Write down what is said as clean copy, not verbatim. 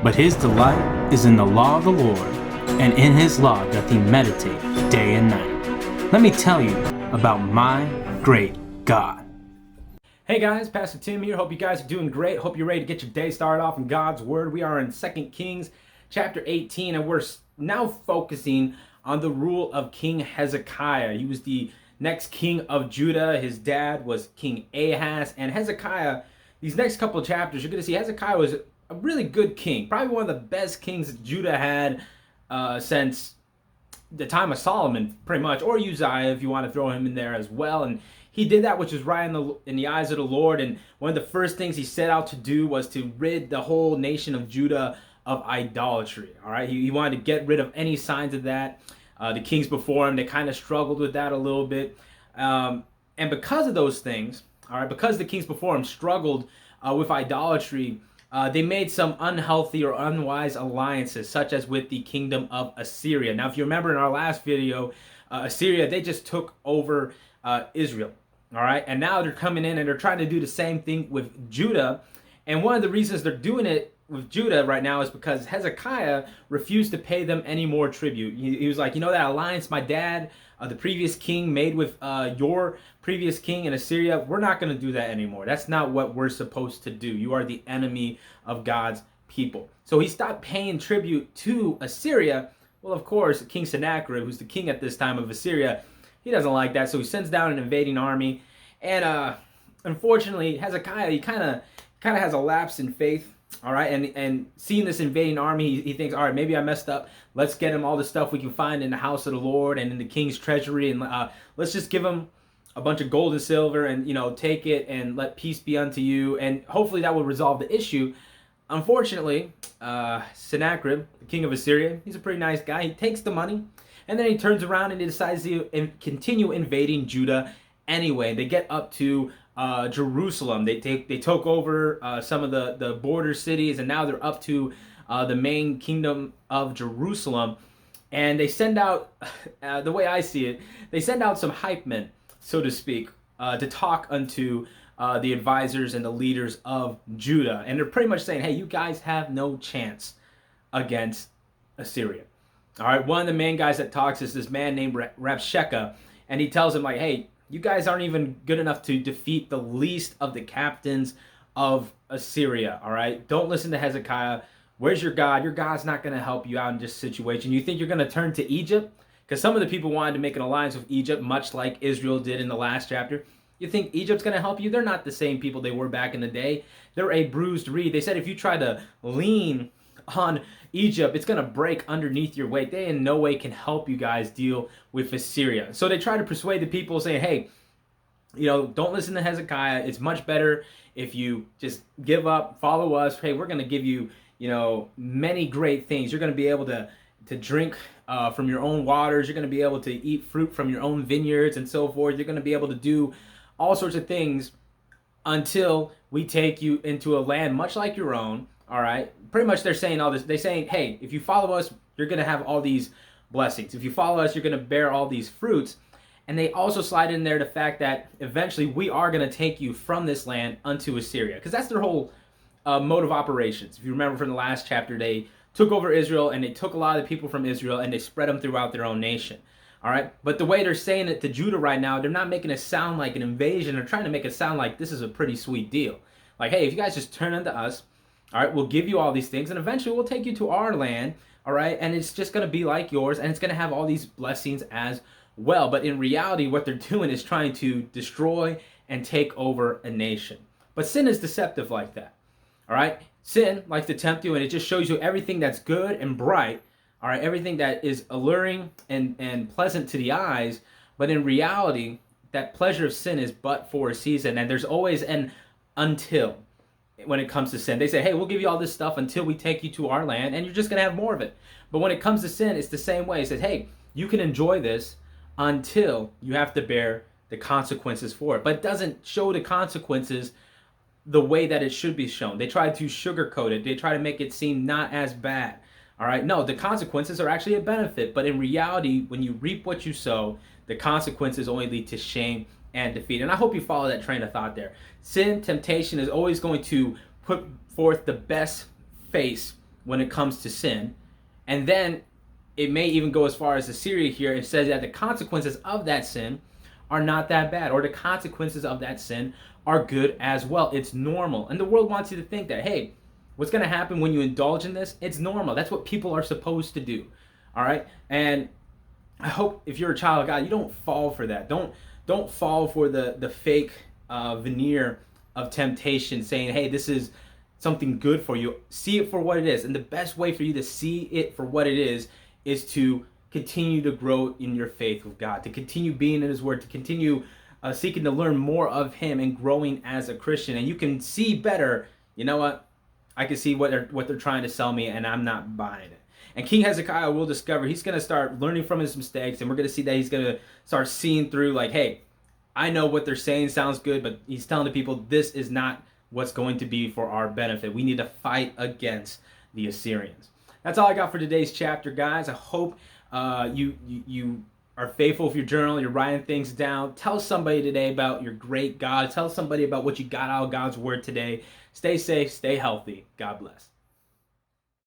But his delight is in the law of the Lord, and in his law doth he meditate day and night. Let me tell you about my great God. Hey guys, Pastor Tim here. Hope you guys are doing great. Hope you're ready to get your day started off in God's Word. We are in 2 Kings chapter 18, and we're now focusing on the rule of King Hezekiah. He was the next king of Judah. His dad was King Ahaz, and Hezekiah, these next couple of chapters, you're going to see Hezekiah was a really good king, probably one of the best kings that Judah had since the time of Solomon, pretty much, or Uzziah if you want to throw him in there as well. And he did that which was right in the eyes of the Lord. And one of the first things he set out to do was to rid the whole nation of Judah of idolatry. All right, he wanted to get rid of any signs of that. The kings before him, they kind of struggled with that a little bit. And because of those things, all right, because the kings before him struggled with idolatry, they made some unhealthy or unwise alliances, such as with the kingdom of Assyria. Now, if you remember in our last video, Assyria, they just took over Israel, all right? And now they're coming in and they're trying to do the same thing with Judah. And one of the reasons they're doing it with Judah right now is because Hezekiah refused to pay them any more tribute. He was like, you know, that alliance my dad, the previous king, made with your previous king in Assyria, we're not going to do that anymore. That's not what we're supposed to do. You are the enemy of God's people. So he stopped paying tribute to Assyria. Well, of course, King Sennacherib, who's the king at this time of Assyria, he doesn't like that. So he sends down an invading army. And unfortunately, Hezekiah, he kind of has a lapse in faith. All right, and seeing this invading army, he thinks, all right, maybe I messed up. Let's get him all the stuff we can find in the house of the Lord and in the king's treasury, and let's just give him a bunch of gold and silver, and take it and let peace be unto you, and hopefully that will resolve the issue. Unfortunately, Sennacherib, the king of Assyria, he's a pretty nice guy. He takes the money, and then he turns around and he decides to continue invading Judah anyway. They get up to Jerusalem. They took over some of the border cities, and now they're up to the main kingdom of Jerusalem. And they send out, the way I see it, they send out some hype men, so to speak, to talk unto the advisors and the leaders of Judah. And they're pretty much saying, hey, you guys have no chance against Assyria. All right, one of the main guys that talks is this man named Rabshakeh, and he tells him, like, hey, you guys aren't even good enough to defeat the least of the captains of Assyria, all right? Don't listen to Hezekiah. Where's your God? Your God's not going to help you out in this situation. You think you're going to turn to Egypt? Because some of the people wanted to make an alliance with Egypt, much like Israel did in the last chapter. You think Egypt's going to help you? They're not the same people they were back in the day. They're a bruised reed. They said if you try to lean on Egypt, it's going to break underneath your weight. They in no way can help you guys deal with Assyria. So they try to persuade the people saying, hey, don't listen to Hezekiah. It's much better if you just give up, follow us. Hey, we're going to give you, many great things. You're going to be able to drink from your own waters. You're going to be able to eat fruit from your own vineyards and so forth. You're going to be able to do all sorts of things until we take you into a land much like your own. All right. Pretty much they're saying all this. They're saying, hey, if you follow us, you're going to have all these blessings. If you follow us, you're going to bear all these fruits. And they also slide in there the fact that eventually we are going to take you from this land unto Assyria. Because that's their whole mode of operations. If you remember from the last chapter, they took over Israel and they took a lot of the people from Israel and they spread them throughout their own nation. All right. But the way they're saying it to Judah right now, they're not making it sound like an invasion. They're trying to make it sound like this is a pretty sweet deal. Like, hey, if you guys just turn unto us, all right, we'll give you all these things, and eventually we'll take you to our land, all right, and it's just going to be like yours, and it's going to have all these blessings as well. But in reality, what they're doing is trying to destroy and take over a nation. But sin is deceptive like that, all right? Sin likes to tempt you, and it just shows you everything that's good and bright, all right, everything that is alluring and pleasant to the eyes, but in reality, that pleasure of sin is but for a season, and there's always an until. When it comes to sin, they say, hey, we'll give you all this stuff until we take you to our land, and you're just going to have more of it. But when it comes to sin, it's the same way. It says, hey, you can enjoy this until you have to bear the consequences for it. But it doesn't show the consequences the way that it should be shown. They try to sugarcoat it. They try to make it seem not as bad. All right, no, the consequences are actually a benefit. But in reality, when you reap what you sow, the consequences only lead to shame and defeat. And I hope you follow that train of thought there. Sin, temptation is always going to put forth the best face when it comes to sin. And then it may even go as far as Assyria here. It says that the consequences of that sin are not that bad, or the consequences of that sin are good as well. It's normal. And the world wants you to think that, hey, what's going to happen when you indulge in this? It's normal. That's what people are supposed to do. All right? And I hope if you're a child of God, you don't fall for that. Don't fall for the fake veneer of temptation saying, hey, this is something good for you. See it for what it is. And the best way for you to see it for what it is to continue to grow in your faith with God, to continue being in His Word, to continue seeking to learn more of Him and growing as a Christian. And you can see better, you know what? I can see what they're trying to sell me, and I'm not buying it. And King Hezekiah will discover he's going to start learning from his mistakes, and we're going to see that he's going to start seeing through, like, hey, I know what they're saying sounds good, but he's telling the people this is not what's going to be for our benefit. We need to fight against the Assyrians. That's all I got for today's chapter, guys. I hope you are faithful with your journal. You're writing things down. Tell somebody today about your great God. Tell somebody about what you got out of God's Word today. Stay safe. Stay healthy. God bless.